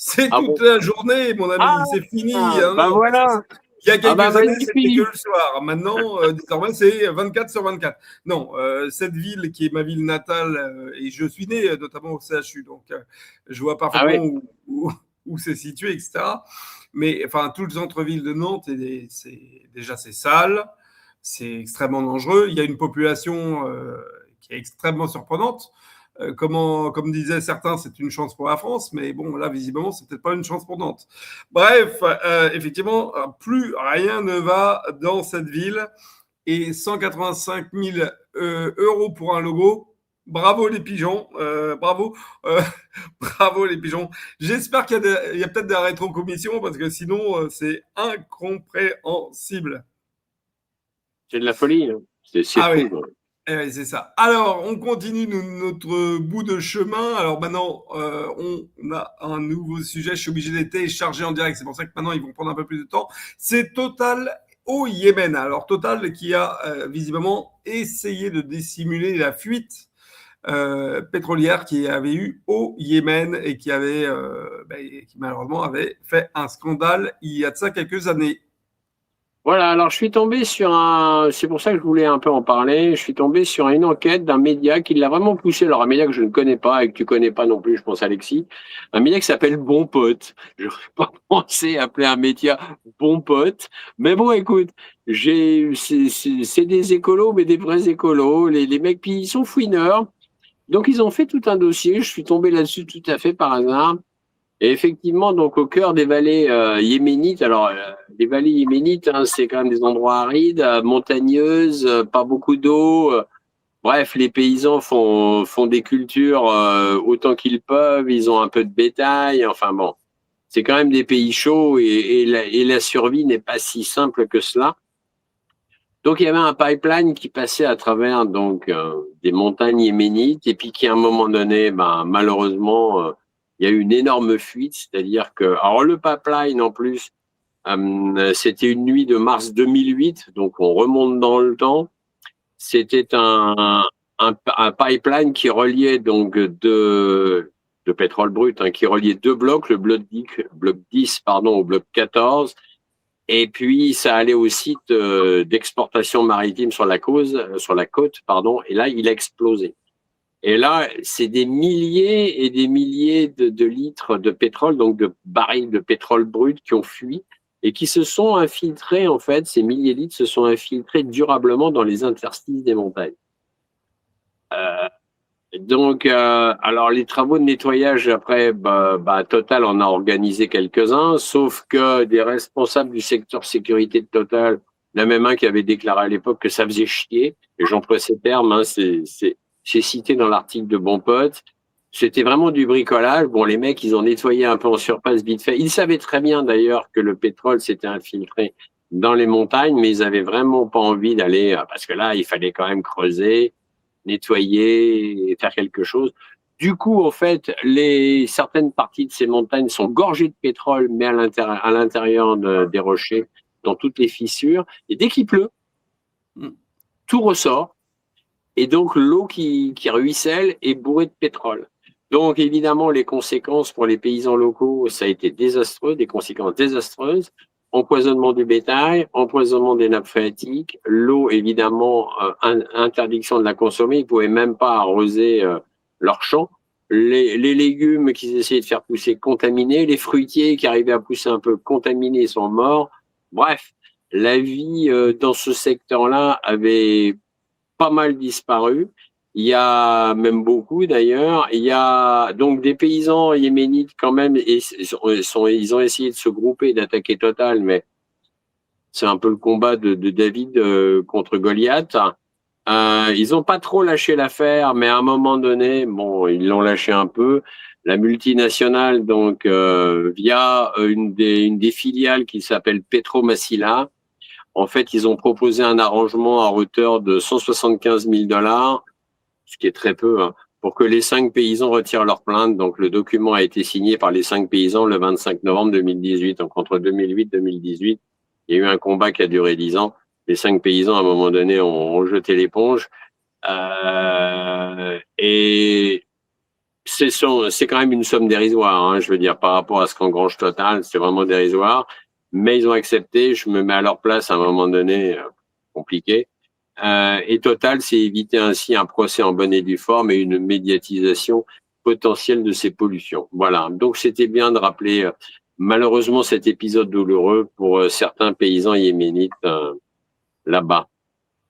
C'est ah toute bon? la journée, mon ami. Ah, C'est fini, hein, bah Nantes. voilà. Il y a Ah bah quelques années, c'était que magnifique. le soir. Maintenant, désormais, c'est 24 sur 24. Non, cette ville qui est ma ville natale, et je suis né notamment au CHU, donc je vois Ah parfaitement oui. où c'est situé, etc. Mais enfin, tout le centre-ville de Nantes, déjà c'est sale, c'est extrêmement dangereux. Il y a une population qui est extrêmement surprenante. Comme disaient certains, c'est une chance pour la France, mais bon, là, visiblement, c'est peut-être pas une chance pour Nantes. Bref, effectivement, plus rien ne va dans cette ville et 185 000 euros pour un logo. Bravo les pigeons, bravo, bravo les pigeons. J'espère qu'il y a peut-être des rétrocommissions parce que sinon, c'est incompréhensible. C'est de la folie, hein. C'est Ah oui, fou, quoi. c'est ça. Alors, on continue notre bout de chemin. Alors maintenant, on a un nouveau sujet. Je suis obligé de les télécharger en direct. C'est pour ça que maintenant, ils vont prendre un peu plus de temps. C'est Total au Yémen. Alors, Total qui a visiblement essayé de dissimuler la fuite pétrolière qui avait eu au Yémen et qui malheureusement avait fait un scandale il y a de ça quelques années. Voilà, alors je suis tombé sur c'est pour ça que je voulais un peu en parler, je suis tombé sur une enquête d'un média qui l'a vraiment poussé, alors un média que je ne connais pas et que tu connais pas non plus, je pense Alexis, un média qui s'appelle Bon Pote. Je n'aurais pas pensé appeler un média Bon Pote, mais bon écoute, c'est des écolos, mais des vrais écolos, les mecs, puis ils sont fouineurs, donc ils ont fait tout un dossier, je suis tombé là-dessus tout à fait par hasard. Et effectivement, donc au cœur des vallées yéménites, alors les vallées yéménites, hein, c'est quand même des endroits arides, montagneuses, pas beaucoup d'eau. Bref, les paysans font des cultures autant qu'ils peuvent, ils ont un peu de bétail. Enfin bon, c'est quand même des pays chauds et la survie n'est pas si simple que cela. Donc il y avait un pipeline qui passait à travers donc des montagnes yéménites et puis qui à un moment donné, ben, malheureusement, il y a eu une énorme fuite, c'est-à-dire que alors le pipeline en plus, c'était une nuit de mars 2008, donc on remonte dans le temps. C'était un pipeline qui reliait donc de pétrole brut, hein, qui reliait deux blocs, le bloc 10 pardon, au bloc 14. Et puis, ça allait au site d'exportation maritime sur la côte, pardon. Et là, il a explosé. Et là, c'est des milliers et des milliers de litres de pétrole, donc de barils de pétrole brut qui ont fui et qui se sont infiltrés, en fait, ces milliers de litres se sont infiltrés durablement dans les interstices des montagnes. Donc, alors les travaux de nettoyage après, Total en a organisé quelques-uns, sauf que des responsables du secteur sécurité de Total, il y en a même un qui avait déclaré à l'époque que ça faisait chier, et j'emploie ces termes, hein, c'est cité dans l'article de Bon Pote. C'était vraiment du bricolage. Bon, les mecs, ils ont nettoyé un peu en surface vite fait. Ils savaient très bien d'ailleurs que le pétrole s'était infiltré dans les montagnes, mais ils avaient vraiment pas envie d'aller, parce que là, il fallait quand même creuser, nettoyer et faire quelque chose. Du coup, en fait, certaines parties de ces montagnes sont gorgées de pétrole, mais à l'intérieur des rochers, dans toutes les fissures. Et dès qu'il pleut, tout ressort. Et donc, l'eau qui ruisselle est bourrée de pétrole. Donc, évidemment, les conséquences pour les paysans locaux, ça a été désastreux, des conséquences désastreuses. Empoisonnement du bétail, empoisonnement des nappes phréatiques, l'eau, évidemment, interdiction de la consommer. Ils ne pouvaient même pas arroser leurs champs. Les légumes qu'ils essayaient de faire pousser contaminés, les fruitiers qui arrivaient à pousser un peu contaminés sont morts. Bref, la vie dans ce secteur-là avait pas mal disparu. Il y a même beaucoup d'ailleurs. Il y a donc des paysans yéménites quand même. Et ils ont essayé de se grouper, d'attaquer Total, mais c'est un peu le combat de David contre Goliath. Ils n'ont pas trop lâché l'affaire, mais à un moment donné, bon, ils l'ont lâché un peu. La multinationale, donc via une des filiales qui s'appelle Petromassila, en fait, ils ont proposé un arrangement à hauteur de 175 000 $, ce qui est très peu, hein, pour que les 5 paysans retirent leur plainte. Donc, le document a été signé par les 5 paysans le 25 novembre 2018. Donc, entre 2008 et 2018, il y a eu un combat qui a duré 10 ans. Les 5 paysans, à un moment donné, ont jeté l'éponge. Et c'est quand même une somme dérisoire, hein, je veux dire, par rapport à ce qu'engrange Total, c'est vraiment dérisoire. Mais ils ont accepté, je me mets à leur place à un moment donné, compliqué. Et Total s'est évité ainsi un procès en bonne et due forme et une médiatisation potentielle de ces pollutions. Voilà, donc c'était bien de rappeler malheureusement cet épisode douloureux pour certains paysans yéménites là-bas.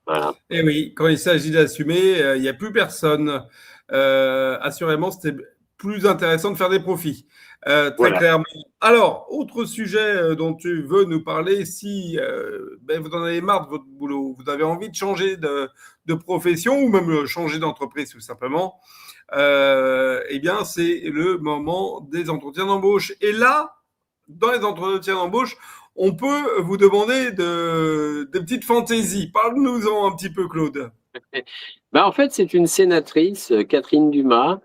Voilà. Et oui, quand il s'agit d'assumer, il n'y a plus personne. Assurément, c'était plus intéressant de faire des profits. Très clairement. Alors, autre sujet dont tu veux nous parler, si vous en avez marre de votre boulot, vous avez envie de changer de profession ou même changer d'entreprise tout simplement, eh bien, c'est le moment des entretiens d'embauche. Et là, dans les entretiens d'embauche, on peut vous demander des petites fantaisies. Parle-nous-en un petit peu, Claude. En fait, c'est une sénatrice, Catherine Dumas,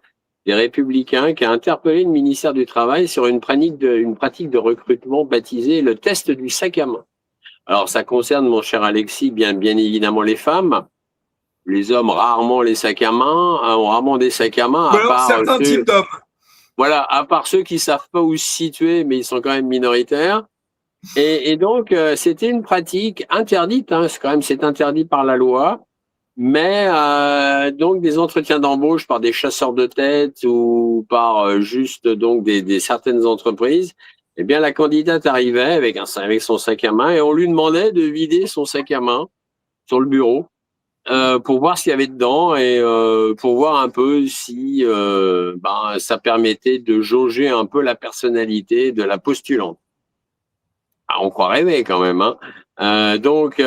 des Républicains, qui a interpellé le ministère du Travail sur une pratique de recrutement baptisée le test du sac à main. Alors, ça concerne, mon cher Alexis, bien évidemment les femmes. les hommes rarement les sacs à main, ont rarement des sacs à main, Ou alors certains types d'hommes. Voilà, à part ceux qui savent pas où se situer, mais ils sont quand même minoritaires. Et donc, c'était une pratique interdite, hein, c'est interdit par la loi, mais donc des entretiens d'embauche par des chasseurs de tête ou par juste donc des certaines entreprises, eh bien la candidate arrivait avec son sac à main et on lui demandait de vider son sac à main sur le bureau pour voir ce qu'il y avait dedans et pour voir un peu si ça permettait de jauger un peu la personnalité de la postulante. Ah, on croit rêver quand même, hein. Donc,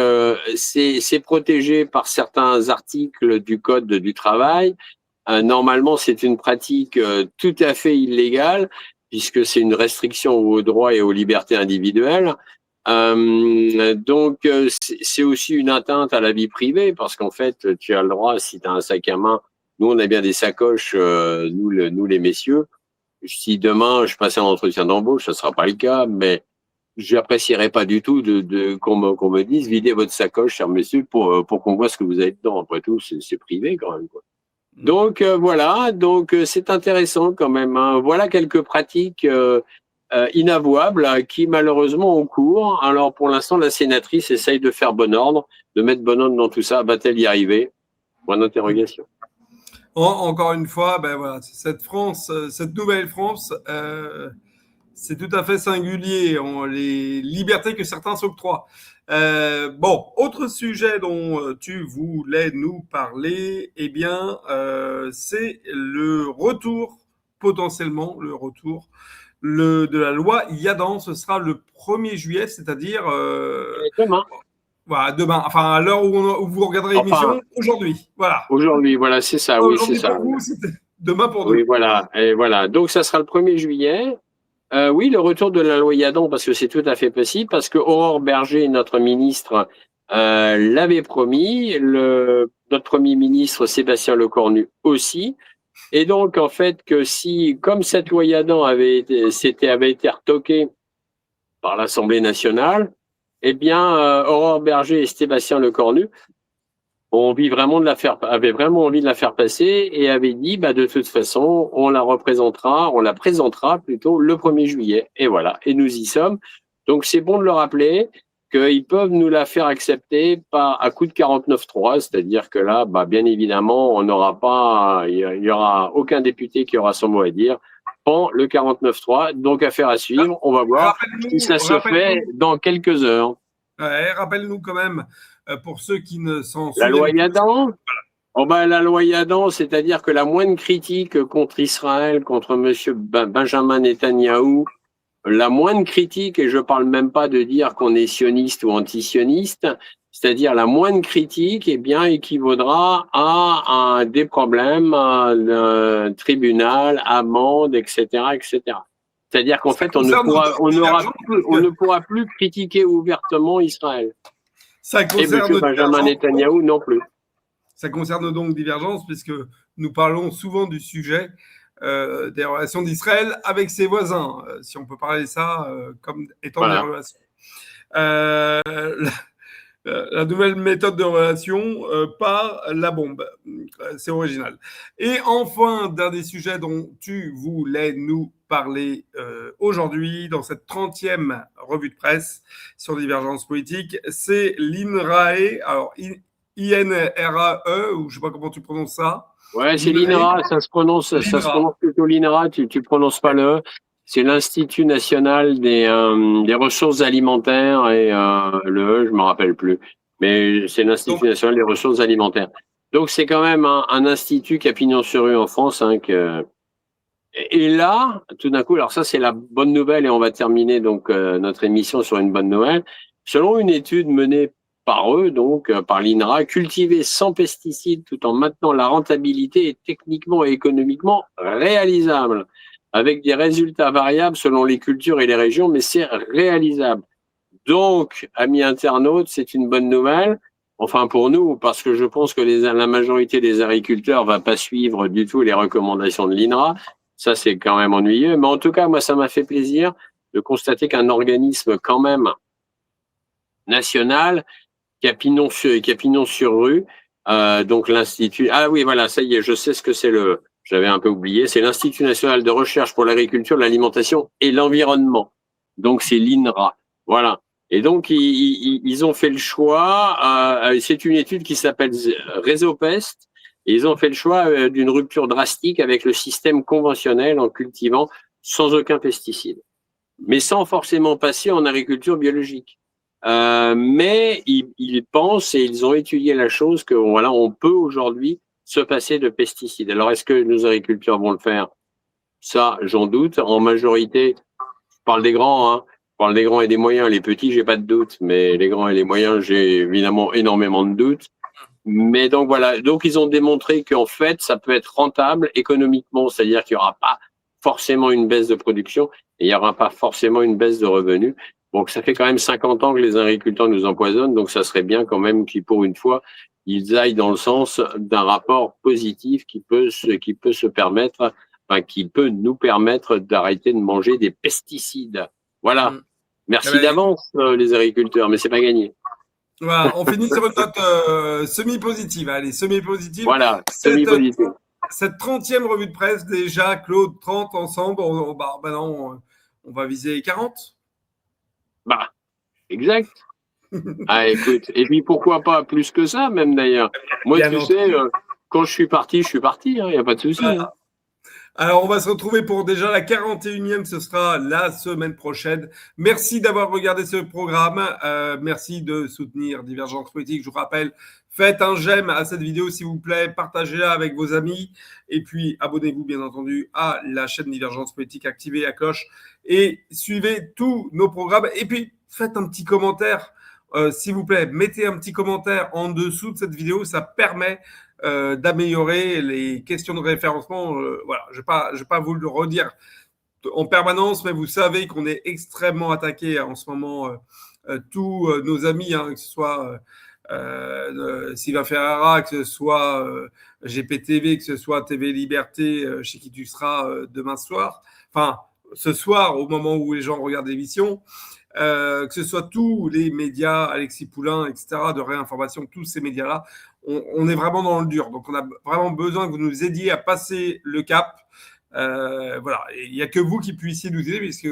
c'est protégé par certains articles du Code du travail. Normalement, c'est une pratique tout à fait illégale, puisque c'est une restriction aux droits et aux libertés individuelles. Donc, c'est aussi une atteinte à la vie privée, parce qu'en fait, tu as le droit, si tu as un sac à main, nous, on a bien des sacoches, nous les messieurs. Si demain, je passe un entretien d'embauche, ça ne sera pas le cas, mais j'apprécierais pas du tout qu'on me dise videz votre sacoche, cher monsieur, pour qu'on voit ce que vous avez dedans. Après tout, c'est privé quand même, quoi. Donc voilà, donc c'est intéressant quand même, hein. Voilà quelques pratiques inavouables qui malheureusement ont cours. Alors pour l'instant, la sénatrice essaye de faire bon ordre, de mettre bon ordre dans tout ça. Va-t-elle y arriver? Point d'interrogation. Encore une fois, ben voilà, cette France, cette nouvelle France, c'est tout à fait singulier, les libertés que certains s'octroient. Bon, autre sujet dont tu voulais nous parler, eh bien, c'est le retour, potentiellement le retour de la loi Yadan. Ce sera le 1er juillet, c'est-à-dire demain. Voilà, demain. Enfin, à l'heure où vous regarderez l'émission, aujourd'hui. Voilà. Aujourd'hui, voilà, c'est ça. Oui, c'est ça. Pour vous, demain pour nous. Oui, voilà. Et voilà. Donc, ça sera le 1er juillet. Oui, le retour de la loi Yadan, parce que c'est tout à fait possible, parce que Aurore Berger, notre ministre, l'avait promis, notre Premier ministre Sébastien Lecornu aussi. Et donc, en fait, que si, comme cette loi Yadan avait été retoquée par l'Assemblée nationale, eh bien, Aurore Berger et Sébastien Lecornu avaient vraiment envie de la faire passer et avaient dit, de toute façon, on la présentera plutôt le 1er juillet. Et voilà. Et nous y sommes. Donc, c'est bon de le rappeler qu'ils peuvent nous la faire accepter à coup de 49.3, c'est-à-dire que là, bien évidemment, il y aura aucun député qui aura son mot à dire. Bon, le 49.3, donc affaire à suivre. On va voir si ça se fait dans quelques heures. Ouais, rappelle-nous quand même, pour ceux qui ne s'en souviennent pas. La loi Yadan, la loi Yadan, c'est-à-dire que la moindre critique contre Israël, contre M. Benjamin Netanyahou, la moindre critique, et je ne parle même pas de dire qu'on est sioniste ou anti-sioniste, c'est-à-dire la moindre critique, équivaudra à des problèmes, un tribunal, amende, etc., etc. C'est-à-dire qu'en fait, on ne pourra plus critiquer ouvertement Israël. Ça concerne et M. Benjamin Netanyahou non plus. Ça concerne donc divergence, puisque nous parlons souvent du sujet des relations d'Israël avec ses voisins, si on peut parler de ça comme étant des relations. La nouvelle méthode de relation par la bombe. C'est original. Et enfin, dernier sujet dont tu voulais nous parler aujourd'hui, dans cette 30e revue de presse sur divergence politique, c'est l'INRAE, alors INRAE, ou je ne sais pas comment tu prononces ça. Ouais, c'est l'INRA, ça se prononce plutôt l'INRA, tu prononces pas le. C'est l'Institut national des ressources alimentaires et je me rappelle plus, mais c'est l'Institut national des ressources alimentaires. Donc c'est quand même un institut qui a pignon sur rue en France. Et là, tout d'un coup, alors ça c'est la bonne nouvelle et on va terminer donc notre émission sur une bonne nouvelle. Selon une étude menée par eux, donc par l'INRA, cultiver sans pesticides tout en maintenant la rentabilité est techniquement et économiquement réalisable, avec des résultats variables selon les cultures et les régions, mais c'est réalisable. Donc, amis internautes, c'est une bonne nouvelle, enfin pour nous, parce que je pense que la majorité des agriculteurs ne va pas suivre du tout les recommandations de l'INRA. Ça, c'est quand même ennuyeux. Mais en tout cas, moi, ça m'a fait plaisir de constater qu'un organisme quand même national qui a pignon sur rue, Donc l'Institut, ah oui, voilà, ça y est, je sais ce que c'est j'avais un peu oublié, c'est l'Institut national de recherche pour l'agriculture, l'alimentation et l'environnement. Donc c'est l'INRA, voilà. Et donc ils ont fait le choix, c'est une étude qui s'appelle Réseau Pest, et ils ont fait le choix d'une rupture drastique avec le système conventionnel en cultivant sans aucun pesticide, mais sans forcément passer en agriculture biologique. Mais ils pensent et ils ont étudié la chose que voilà, on peut aujourd'hui se passer de pesticides. Alors, est-ce que nos agriculteurs vont le faire? Ça, j'en doute. En majorité, je parle des grands, hein. Je parle des grands et des moyens. Les petits, j'ai pas de doute, mais les grands et les moyens, j'ai évidemment énormément de doutes. Mais donc voilà, donc ils ont démontré qu'en fait, ça peut être rentable économiquement, c'est-à-dire qu'il n'y aura pas forcément une baisse de production et il n'y aura pas forcément une baisse de revenus. Donc ça fait quand même 50 ans que les agriculteurs nous empoisonnent, donc ça serait bien quand même qu'ils, pour une fois, ils aillent dans le sens d'un rapport positif qui peut se permettre, enfin, qui peut nous permettre d'arrêter de manger des pesticides. Voilà. Merci d'avance, les agriculteurs, mais c'est pas gagné. Voilà, on finit sur une note semi-positive. Allez, semi-positive. Voilà, semi-positive. Cette 30e revue de presse, déjà, Claude, 30 ensemble, non, on va viser 40. Bah, exact. Ah, écoute, et puis pourquoi pas plus que ça, même d'ailleurs. Moi, tu sais, quand je suis parti, il n'y a pas de souci. Voilà. Hein. Alors, on va se retrouver pour déjà la 41e, ce sera la semaine prochaine. Merci d'avoir regardé ce programme. Merci de soutenir Divergence Politique. Je vous rappelle, faites un j'aime à cette vidéo, s'il vous plaît. Partagez-la avec vos amis. Et puis, abonnez-vous, bien entendu, à la chaîne Divergence Politique. Activez la cloche et suivez tous nos programmes. Et puis, faites un petit commentaire. S'il vous plaît, mettez un petit commentaire en dessous de cette vidéo. Ça permet d'améliorer les questions de référencement. Voilà, je vais pas vous le redire en permanence, mais vous savez qu'on est extrêmement attaqué en ce moment. Tous nos amis, hein, que ce soit Sylvain Ferrara, que ce soit GPTV, que ce soit TV Liberté, chez qui tu seras demain soir. Enfin, ce soir, au moment où les gens regardent l'émission. Que ce soit tous les médias, Alexis Poulain, etc., de réinformation, tous ces médias-là, on est vraiment dans le dur. Donc, on a vraiment besoin que vous nous aidiez à passer le cap. Voilà, il n'y a que vous qui puissiez nous aider, puisque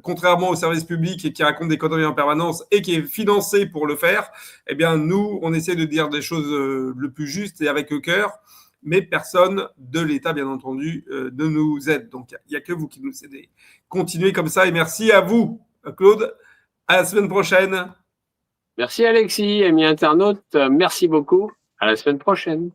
contrairement au service public et qui raconte des conneries en permanence et qui est financé pour le faire, eh bien, nous, on essaie de dire des choses le plus juste et avec le cœur, mais personne de l'État, bien entendu, ne nous aide. Donc, il n'y a que vous qui nous aidez. Continuez comme ça et merci à vous. Claude, à la semaine prochaine. Merci Alexis, amis internautes, merci beaucoup. À la semaine prochaine.